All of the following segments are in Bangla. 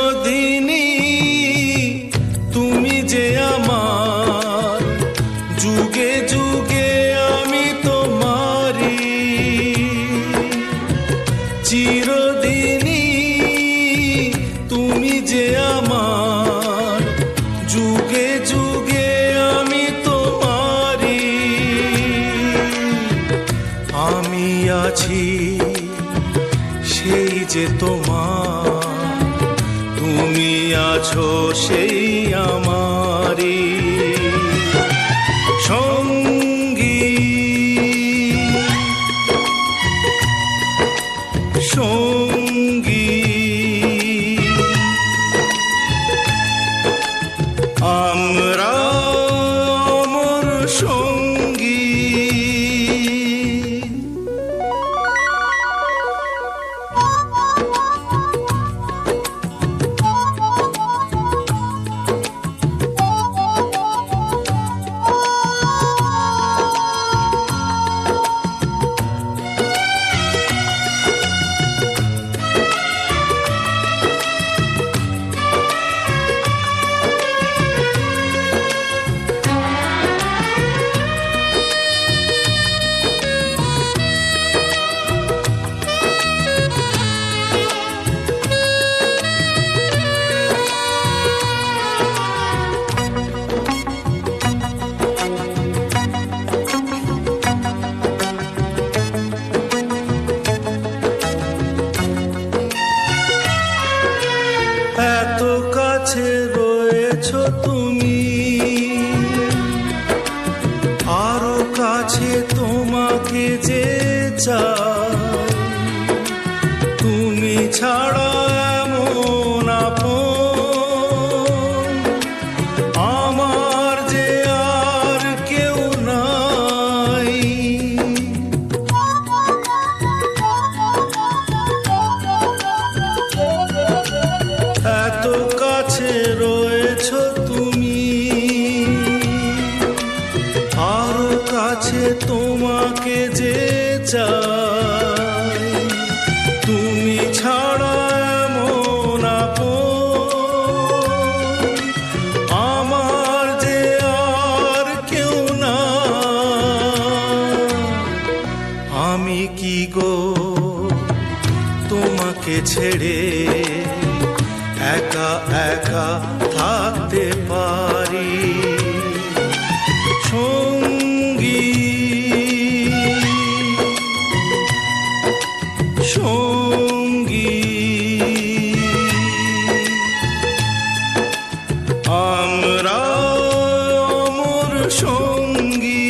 চিরদিনই তুমি যে আমার, যুগে যুগে আমি তোমারি। চিরদিনই তুমি যে আমার, যুগে যুগে আমি তোমারি। আমি আছি সেই যে তোমার, তুমি আছো সেই আমারি সঙ্গী। সঙ্গী আমরা অমর সঙ্গী। এত কাছে রয়েছো তুমি, আরো কাছে তোমাকে যে চাই। তুমি ছাড়া এমন আপন আমার যে আর কেউ নাই। এত কাছে রয়েছো তুমি, আরো কাছে তোমাকে যে চাই। তুমি ছাড়া এমন আপন আমার যে আর কেউ না। আমি কি গো তোমাকে ছেড়ে একা একা থাকতে পারি সঙ্গী। সঙ্গী আমরা অমর সঙ্গী।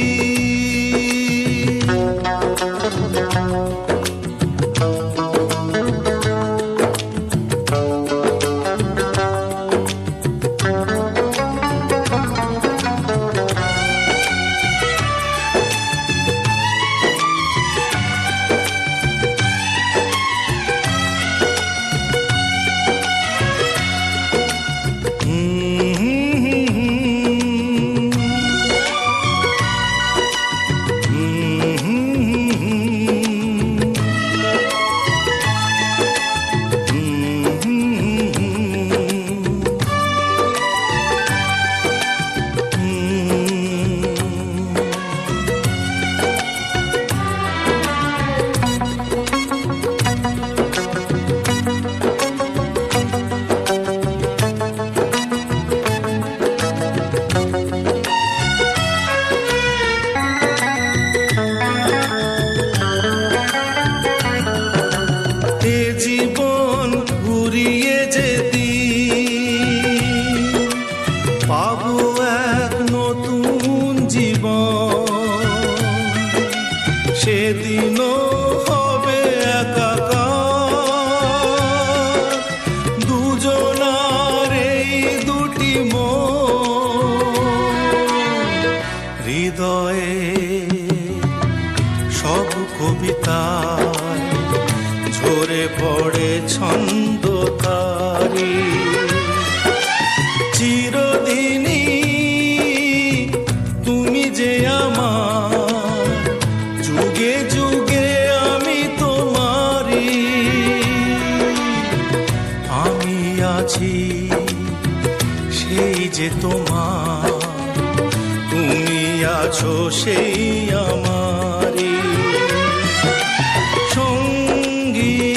জীবন ঘুরিয়ে যেতি পাবো এক নতুন জীবন, সেদিনও হবে একাকার দুজনার এই দুটি মন। হৃদয়ে সব কবিতায় ঝরে পড়ে ছন্দ তারি। চিরদিনই তুমি যে আমার, যুগে যুগে আমি তোমারি। আমি আছি আছি সেই যে তোমার, তুমি আছো সেই আমারই সঙ্গী।